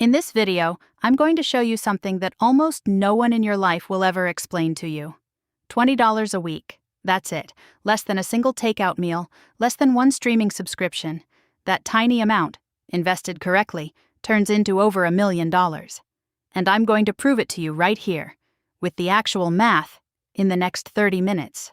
In this video, I'm going to show you something that almost no one in your life will ever explain to you. $20 a week. That's it. Less than a single takeout meal, less than one streaming subscription. That tiny amount, invested correctly, turns into over $1 million. And I'm going to prove it to you right here, with the actual math, in the next 30 minutes.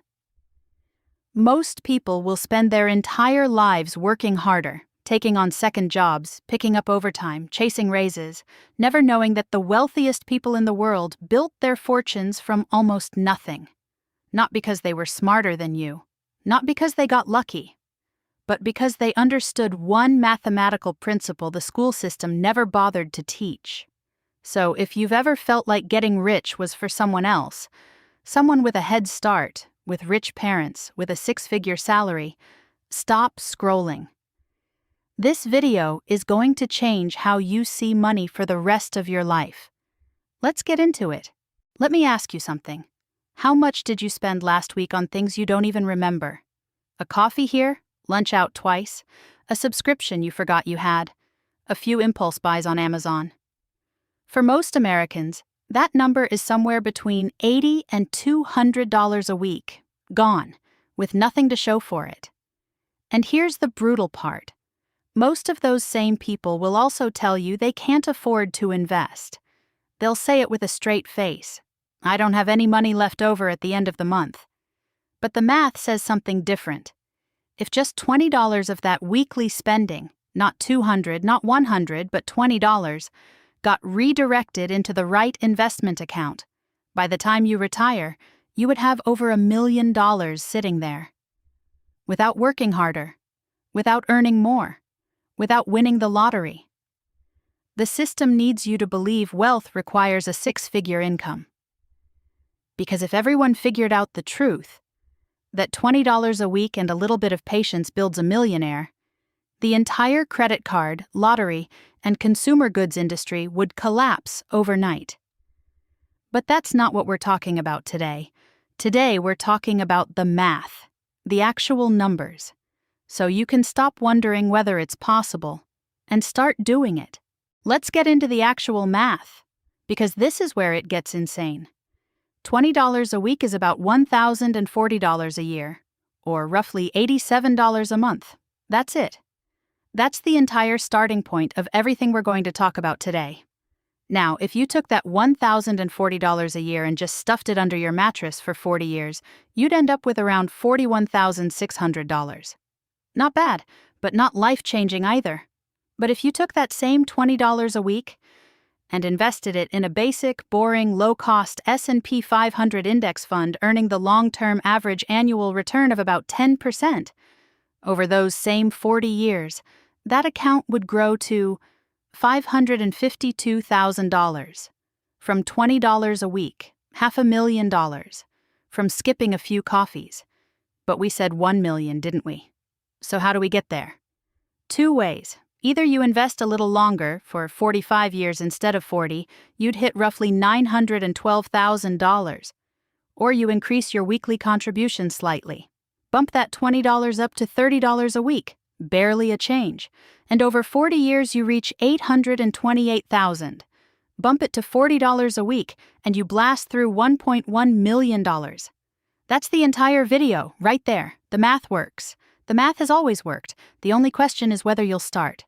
Most people will spend their entire lives working harder, taking on second jobs, picking up overtime, chasing raises, never knowing that the wealthiest people in the world built their fortunes from almost nothing. Not because they were smarter than you, not because they got lucky, but because they understood one mathematical principle the school system never bothered to teach. So if you've ever felt like getting rich was for someone else, someone with a head start, with rich parents, with a six-figure salary, stop scrolling. This video is going to change how you see money for the rest of your life. Let's get into it. Let me ask you something. How much did you spend last week on things you don't even remember? A coffee here, lunch out twice, a subscription you forgot you had, a few impulse buys on Amazon. For most Americans, that number is somewhere between $80 and $200 a week, gone, with nothing to show for it. And here's the brutal part. Most of those same people will also tell you they can't afford to invest. They'll say it with a straight face. I don't have any money left over at the end of the month. But the math says something different. If just $20 of that weekly spending, not $200, not $100, but $20, got redirected into the right investment account, by the time you retire, you would have over $1 million sitting there. Without working harder, without earning more, without winning the lottery. The system needs you to believe wealth requires a six-figure income. Because if everyone figured out the truth, that $20 a week and a little bit of patience builds a millionaire, the entire credit card, lottery, and consumer goods industry would collapse overnight. But that's not what we're talking about today. Today we're talking about the math, the actual numbers. So you can stop wondering whether it's possible and start doing it. Let's get into the actual math, because this is where it gets insane. $20 a week is about $1,040 a year, or roughly $87 a month. That's it. That's the entire starting point of everything we're going to talk about today. Now, if you took that $1,040 a year and just stuffed it under your mattress for 40 years, you'd end up with around $41,600. Not bad, but not life-changing either. But if you took that same $20 a week and invested it in a basic, boring, low-cost S&P 500 index fund earning the long-term average annual return of about 10%, over those same 40 years, that account would grow to $552,000. From $20 a week, $500,000, from skipping a few coffees. But we said 1 million, didn't we? So how do we get there? Two ways. Either you invest a little longer, for 45 years instead of 40, you'd hit roughly $912,000. Or you increase your weekly contribution slightly. Bump that $20 up to $30 a week, barely a change. And over 40 years you reach $828,000. Bump it to $40 a week, and you blast through $1.1 million. That's the entire video, right there. The math works. The math has always worked. The only question is whether you'll start.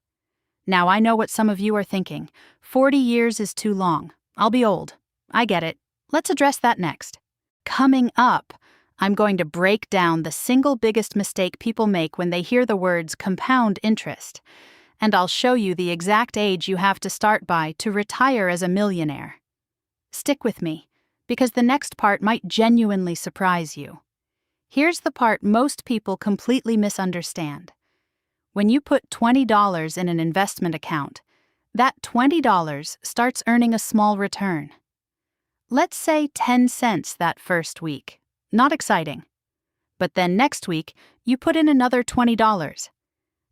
Now, I know what some of you are thinking. 40 years is too long. I'll be old. I get it. Let's address that next. Coming up, I'm going to break down the single biggest mistake people make when they hear the words compound interest. And I'll show you the exact age you have to start by to retire as a millionaire. Stick with me, because the next part might genuinely surprise you. Here's the part most people completely misunderstand. When you put $20 in an investment account, that $20 starts earning a small return. Let's say 10 cents that first week. Not exciting. But then next week, you put in another $20.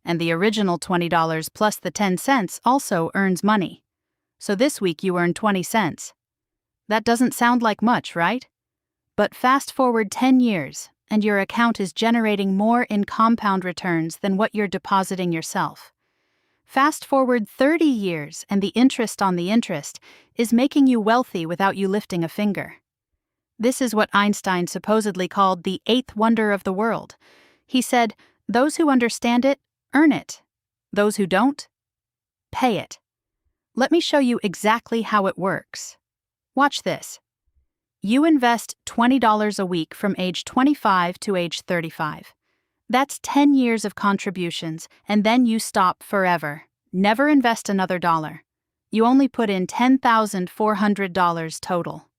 And the original $20 plus the 10 cents also earns money. So this week you earn 20 cents. That doesn't sound like much, right? But fast forward 10 years, and your account is generating more in compound returns than what you're depositing yourself. Fast forward 30 years and the interest on the interest is making you wealthy without you lifting a finger. This is what Einstein supposedly called the eighth wonder of the world. He said, "Those who understand it, earn it. Those who don't, pay it." Let me show you exactly how it works. Watch this. You invest $20 a week from age 25 to age 35. That's 10 years of contributions, and then you stop forever. Never invest another dollar. You only put in $10,400 total.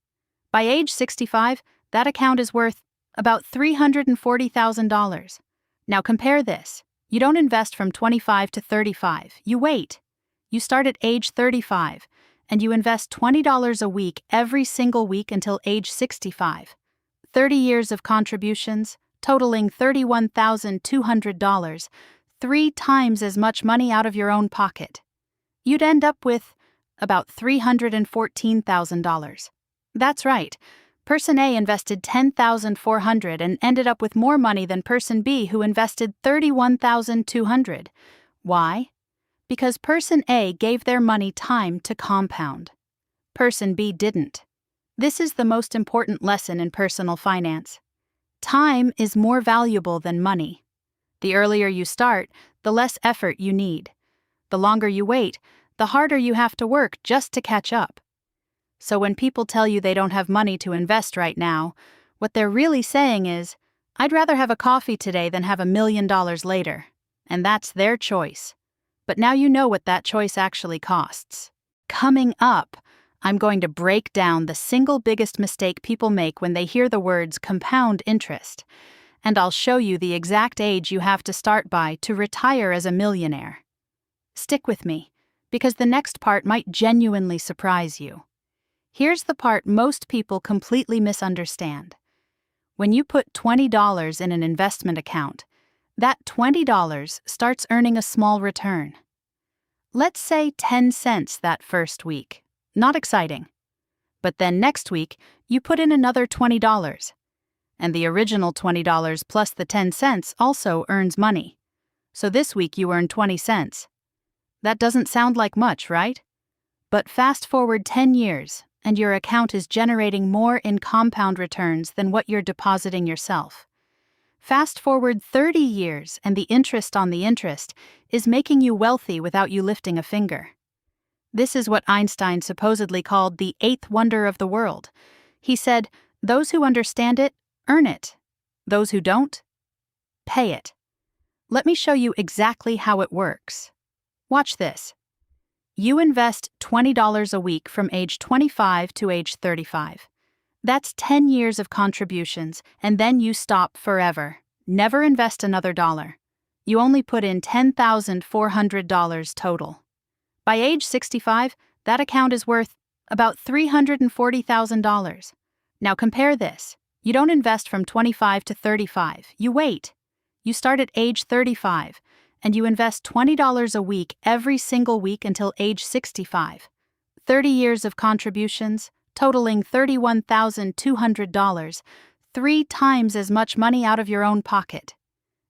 By age 65, that account is worth about $340,000. Now compare this. You don't invest from 25 to 35. You wait. You start at age 35, and you invest $20 a week every single week until age 65. 30 years of contributions, totaling $31,200, 3 times as much money out of your own pocket. You'd end up with about $314,000. That's right. Person A invested $10,400 and ended up with more money than Person B, who invested $31,200. Why? Because Person A gave their money time to compound. Person B didn't. This is the most important lesson in personal finance. Time is more valuable than money. The earlier you start, the less effort you need. The longer you wait, the harder you have to work just to catch up. So when people tell you they don't have money to invest right now, what they're really saying is, "I'd rather have a coffee today than have $1 million later." And that's their choice. But now you know what that choice actually costs. Coming up, I'm going to break down the single biggest mistake people make when they hear the words compound interest. And I'll show you the exact age you have to start by to retire as a millionaire. Stick with me, because the next part might genuinely surprise you. Here's the part most people completely misunderstand. When you put $20 in an investment account, that $20 starts earning a small return. Let's say 10 cents that first week. Not exciting. But then next week, you put in another $20. And the original $20 plus the 10 cents also earns money. So this week you earn 20 cents. That doesn't sound like much, right? But fast forward 10 years, and your account is generating more in compound returns than what you're depositing yourself. Fast forward 30 years, and the interest on the interest is making you wealthy without you lifting a finger. This is what Einstein supposedly called the eighth wonder of the world. He said, "Those who understand it, earn it. Those who don't, pay it." Let me show you exactly how it works. Watch this. You invest $20 a week from age 25 to age 35. That's 10 years of contributions, and then you stop forever. Never invest another dollar. You only put in $10,400 total. By age 65, that account is worth about $340,000. Now compare this. You don't invest from 25 to 35. You wait. You start at age 35, and you invest $20 a week every single week until age 65. 30 years of contributions, totaling $31,200, 3 times as much money out of your own pocket.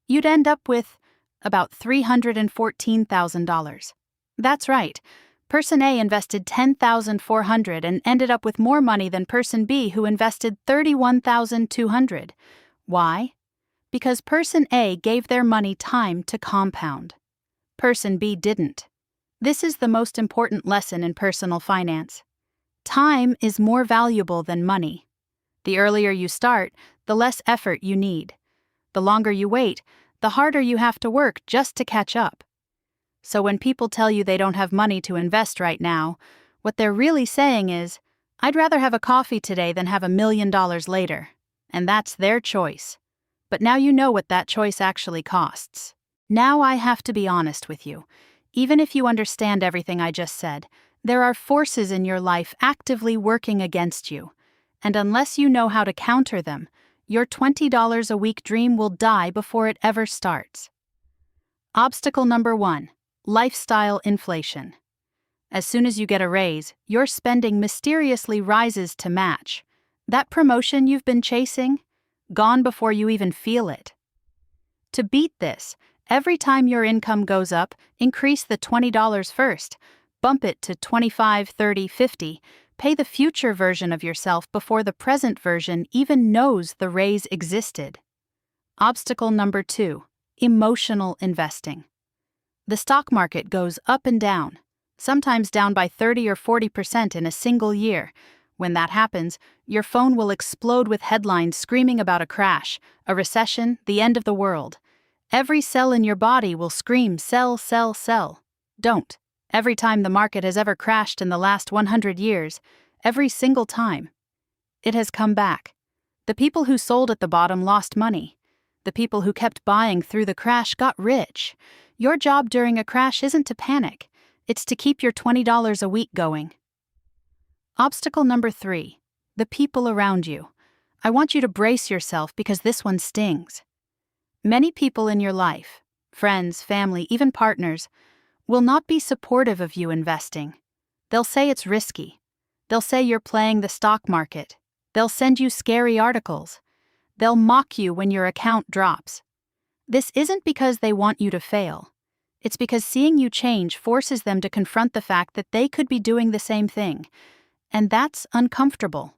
You'd end up with about $314,000. That's right. Person A invested $10,400 and ended up with more money than Person B, who invested $31,200. Why? Because Person A gave their money time to compound. Person B didn't. This is the most important lesson in personal finance. Time is more valuable than money. The earlier you start, the less effort you need. The longer you wait, the harder you have to work just to catch up. So when people tell you they don't have money to invest right now, what they're really saying is, "I'd rather have a coffee today than have $1 million later." And that's their choice. But now you know what that choice actually costs. Now I have to be honest with you. Even if you understand everything I just said, there are forces in your life actively working against you. And unless you know how to counter them, your $20 a week dream will die before it ever starts. Obstacle number 1. Lifestyle inflation. As soon as you get a raise, your spending mysteriously rises to match. That promotion you've been chasing? Gone before you even feel it. To beat this, Every time your income goes up, increase the $20 first. Bump it to 25, 30, 50. Pay the future version of yourself before the present version even knows the raise existed. Obstacle number 2, emotional investing. The stock market goes up and down, sometimes down by 30 or 40% in a single year. When that happens, your phone will explode with headlines screaming about a crash, a recession, the end of the world. Every cell in your body will scream, sell, sell, sell. Don't. Every time the market has ever crashed in the last 100 years, every single time, it has come back. The people who sold at the bottom lost money. The people who kept buying through the crash got rich. Your job during a crash isn't to panic. It's to keep your $20 a week going. Obstacle number 3, the people around you. I want you to brace yourself because this one stings. Many people in your life, friends, family, even partners, will not be supportive of you investing. They'll say it's risky. They'll say you're playing the stock market. They'll send you scary articles. They'll mock you when your account drops. This isn't because they want you to fail. It's because seeing you change forces them to confront the fact that they could be doing the same thing. And that's uncomfortable.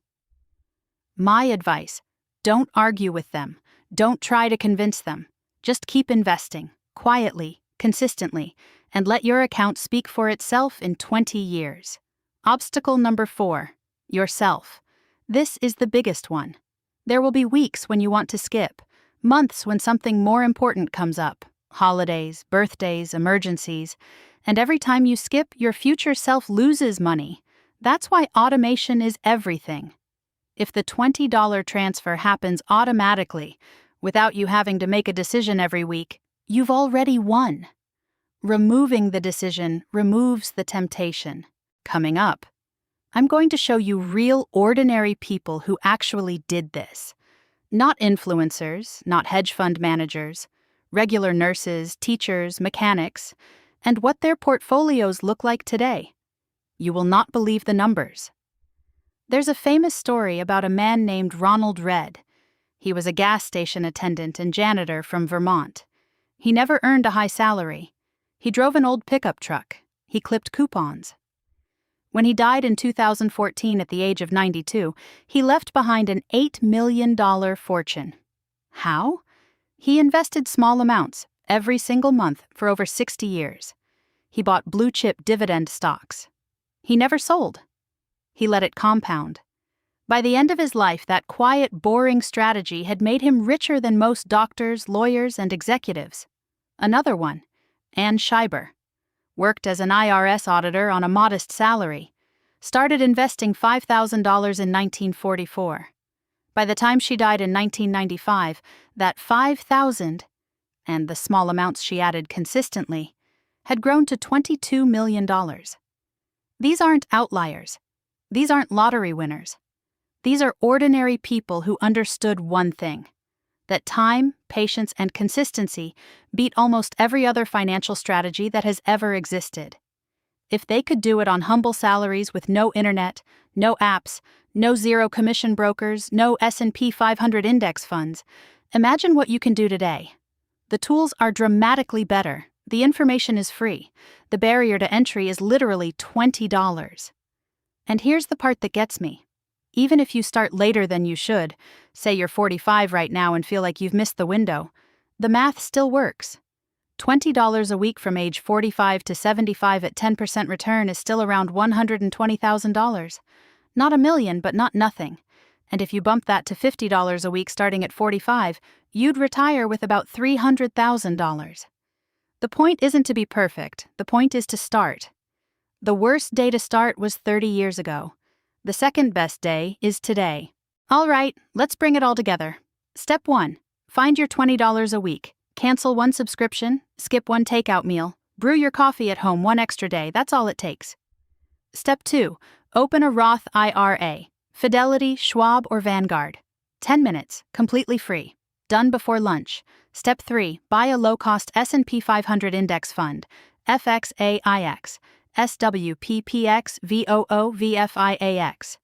My advice: don't argue with them. Don't try to convince them. Just keep investing, quietly, consistently, and let your account speak for itself in 20 years. Obstacle number 4, yourself. This is the biggest one. There will be weeks when you want to skip, months when something more important comes up, holidays, birthdays, emergencies, and every time you skip, your future self loses money. That's why automation is everything. If the $20 transfer happens automatically, without you having to make a decision every week, you've already won. Removing the decision removes the temptation. Coming up, I'm going to show you real, ordinary people who actually did this. Not influencers, not hedge fund managers, regular nurses, teachers, mechanics, and what their portfolios look like today. You will not believe the numbers. There's a famous story about a man named Ronald Redd. He was a gas station attendant and janitor from Vermont. He never earned a high salary. He drove an old pickup truck. He clipped coupons. When he died in 2014 at the age of 92, he left behind an $8 million fortune. How? He invested small amounts every single month for over 60 years. He bought blue-chip dividend stocks. He never sold. He let it compound. By the end of his life, that quiet, boring strategy had made him richer than most doctors, lawyers, and executives. Another one, Ann Scheiber, worked as an IRS auditor on a modest salary, started investing $5,000 in 1944. By the time she died in 1995, that $5,000, and the small amounts she added consistently, had grown to $22 million. These aren't outliers. These aren't lottery winners. These are ordinary people who understood one thing: that time, patience, and consistency beat almost every other financial strategy that has ever existed. If they could do it on humble salaries with no internet, no apps, no zero-commission brokers, no S&P 500 index funds, imagine what you can do today. The tools are dramatically better. The information is free. The barrier to entry is literally $20. And here's the part that gets me. Even if you start later than you should, say you're 45 right now and feel like you've missed the window, the math still works. $20 a week from age 45 to 75 at 10% return is still around $120,000. Not a million, but not nothing. And if you bump that to $50 a week starting at 45, you'd retire with about $300,000. The point isn't to be perfect. The point is to start. The worst day to start was 30 years ago. The second best day is today. All right, let's bring it all together. Step 1. Find your $20 a week. Cancel one subscription, skip one takeout meal, brew your coffee at home one extra day. That's all it takes. Step 2. Open a Roth IRA. Fidelity, Schwab, or Vanguard. 10 minutes, completely free. Done before lunch. Step 3. Buy a low-cost S&P 500 index fund. FXAIX. SWPPX VOOVFIAX.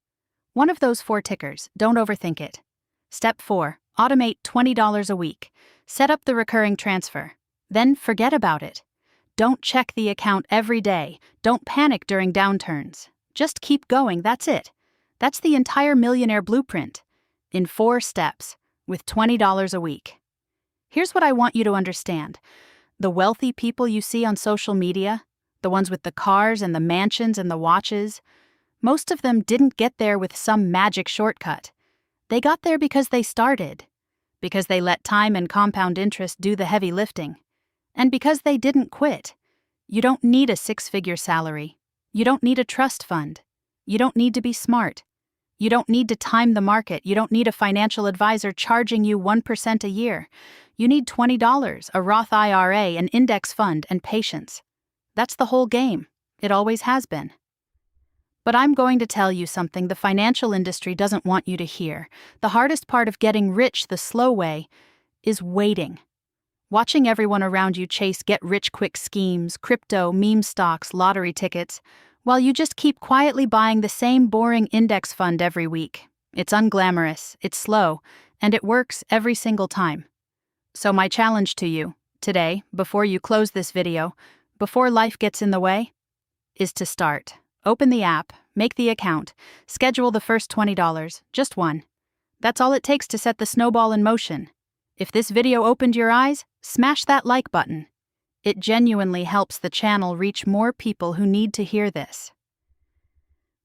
One of those 4 tickers, don't overthink it. Step 4. Automate $20 a week. Set up the recurring transfer. Then forget about it. Don't check the account every day. Don't panic during downturns. Just keep going, that's it. That's the entire millionaire blueprint. In 4 steps, with $20 a week. Here's what I want you to understand. The wealthy people you see on social media, the ones with the cars and the mansions and the watches, most of them didn't get there with some magic shortcut. They got there because they started, because they let time and compound interest do the heavy lifting, and because they didn't quit. You don't need a 6-figure salary. You don't need a trust fund. You don't need to be smart. You don't need to time the market. You don't need a financial advisor charging you 1% a year. You need $20, a Roth IRA, an index fund, and patience. That's the whole game. It always has been. But I'm going to tell you something the financial industry doesn't want you to hear. The hardest part of getting rich the slow way is waiting. Watching everyone around you chase get-rich-quick schemes, crypto, meme stocks, lottery tickets, while you just keep quietly buying the same boring index fund every week. It's unglamorous, it's slow, and it works every single time. So my challenge to you, today, before you close this video, before life gets in the way, is to start. Open the app, make the account, schedule the first $20, just one. That's all it takes to set the snowball in motion. If this video opened your eyes, smash that like button. It genuinely helps the channel reach more people who need to hear this.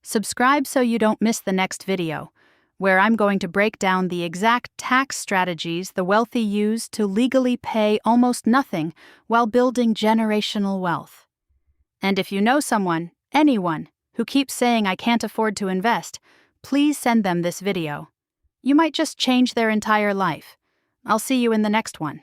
Subscribe so you don't miss the next video, where I'm going to break down the exact tax strategies the wealthy use to legally pay almost nothing while building generational wealth. And if you know someone, anyone, who keeps saying I can't afford to invest, please send them this video. You might just change their entire life. I'll see you in the next one.